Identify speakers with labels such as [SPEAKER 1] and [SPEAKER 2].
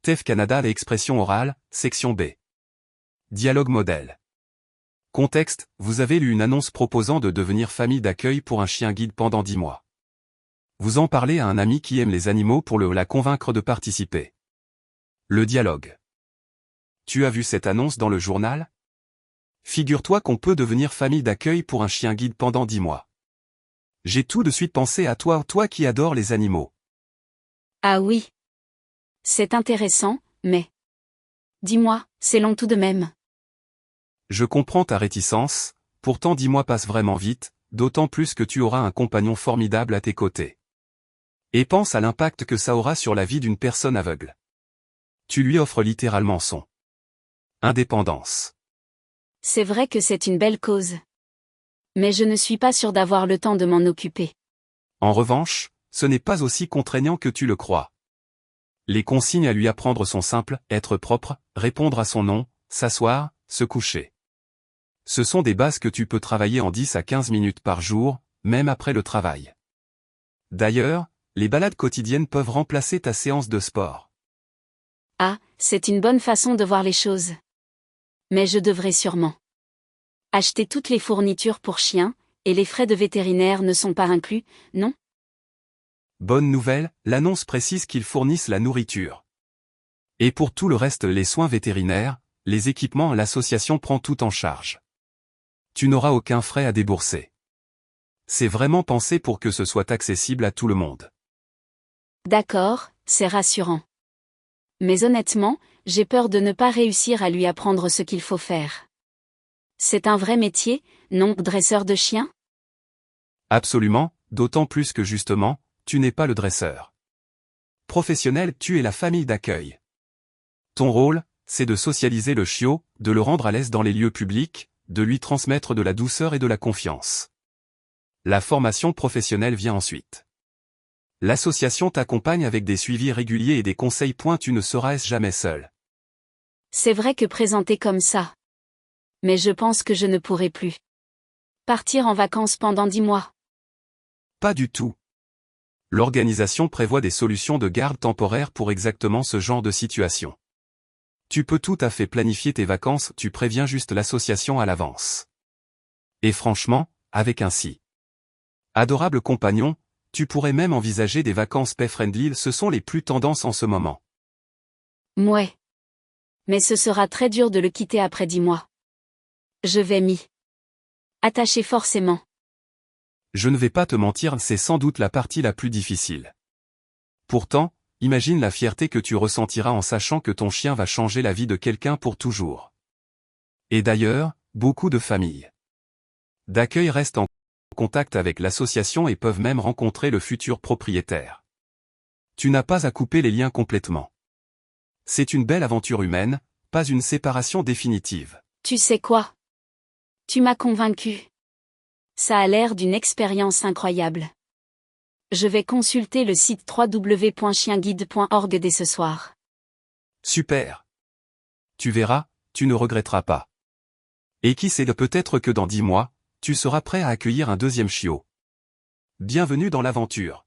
[SPEAKER 1] TEF Canada l'expression orale, section B. Dialogue modèle. Contexte, vous avez lu une annonce proposant de devenir famille d'accueil pour un chien guide pendant 10 mois. Vous en parlez à un ami qui aime les animaux pour la convaincre de participer. Le dialogue. Tu as vu cette annonce dans le journal? Figure-toi qu'on peut devenir famille d'accueil pour un chien guide pendant 10 mois. J'ai tout de suite pensé à toi qui adores les animaux.
[SPEAKER 2] Ah oui. C'est intéressant, mais... Dis-moi, c'est long tout de même.
[SPEAKER 1] Je comprends ta réticence, pourtant 10 mois passent vraiment vite, d'autant plus que tu auras un compagnon formidable à tes côtés. Et pense à l'impact que ça aura sur la vie d'une personne aveugle. Tu lui offres littéralement son indépendance.
[SPEAKER 2] C'est vrai que c'est une belle cause. Mais je ne suis pas sûre d'avoir le temps de m'en occuper.
[SPEAKER 1] En revanche, ce n'est pas aussi contraignant que tu le crois. Les consignes à lui apprendre sont simples, être propre, répondre à son nom, s'asseoir, se coucher. Ce sont des bases que tu peux travailler en 10 à 15 minutes par jour, même après le travail. D'ailleurs, les balades quotidiennes peuvent remplacer ta séance de sport.
[SPEAKER 2] Ah, c'est une bonne façon de voir les choses. Mais je devrais sûrement acheter toutes les fournitures pour chiens, et les frais de vétérinaire ne sont pas inclus, non?
[SPEAKER 1] Bonne nouvelle, l'annonce précise qu'ils fournissent la nourriture. Et pour tout le reste, les soins vétérinaires, les équipements, l'association prend tout en charge. Tu n'auras aucun frais à débourser. C'est vraiment pensé pour que ce soit accessible à tout le monde.
[SPEAKER 2] D'accord, c'est rassurant. Mais honnêtement, j'ai peur de ne pas réussir à lui apprendre ce qu'il faut faire. C'est un vrai métier, non, dresseur de chiens?
[SPEAKER 1] Absolument, d'autant plus que justement, tu n'es pas le dresseur professionnel, tu es la famille d'accueil. Ton rôle, c'est de socialiser le chiot, de le rendre à l'aise dans les lieux publics, de lui transmettre de la douceur et de la confiance. La formation professionnelle vient ensuite. L'association t'accompagne avec des suivis réguliers et des conseils. Tu ne seras jamais seul.
[SPEAKER 2] C'est vrai que présenté comme ça. Mais je pense que je ne pourrai plus partir en vacances pendant 10 mois.
[SPEAKER 1] Pas du tout. L'organisation prévoit des solutions de garde temporaire pour exactement ce genre de situation. Tu peux tout à fait planifier tes vacances, tu préviens juste l'association à l'avance. Et franchement, avec un si adorable compagnon, tu pourrais même envisager des vacances pet-friendly, ce sont les plus tendances en ce moment.
[SPEAKER 2] Mouais. Mais ce sera très dur de le quitter après 10 mois. Je vais m'y attacher forcément.
[SPEAKER 1] Je ne vais pas te mentir, c'est sans doute la partie la plus difficile. Pourtant, imagine la fierté que tu ressentiras en sachant que ton chien va changer la vie de quelqu'un pour toujours. Et d'ailleurs, beaucoup de familles d'accueil restent en contact avec l'association et peuvent même rencontrer le futur propriétaire. Tu n'as pas à couper les liens complètement. C'est une belle aventure humaine, pas une séparation définitive.
[SPEAKER 2] Tu sais quoi? Tu m'as convaincu. Ça a l'air d'une expérience incroyable. Je vais consulter le site www.chienguide.org dès ce soir.
[SPEAKER 1] Super. Tu verras, tu ne regretteras pas. Et qui sait, peut-être que dans 10 mois, tu seras prêt à accueillir un deuxième chiot. Bienvenue dans l'aventure.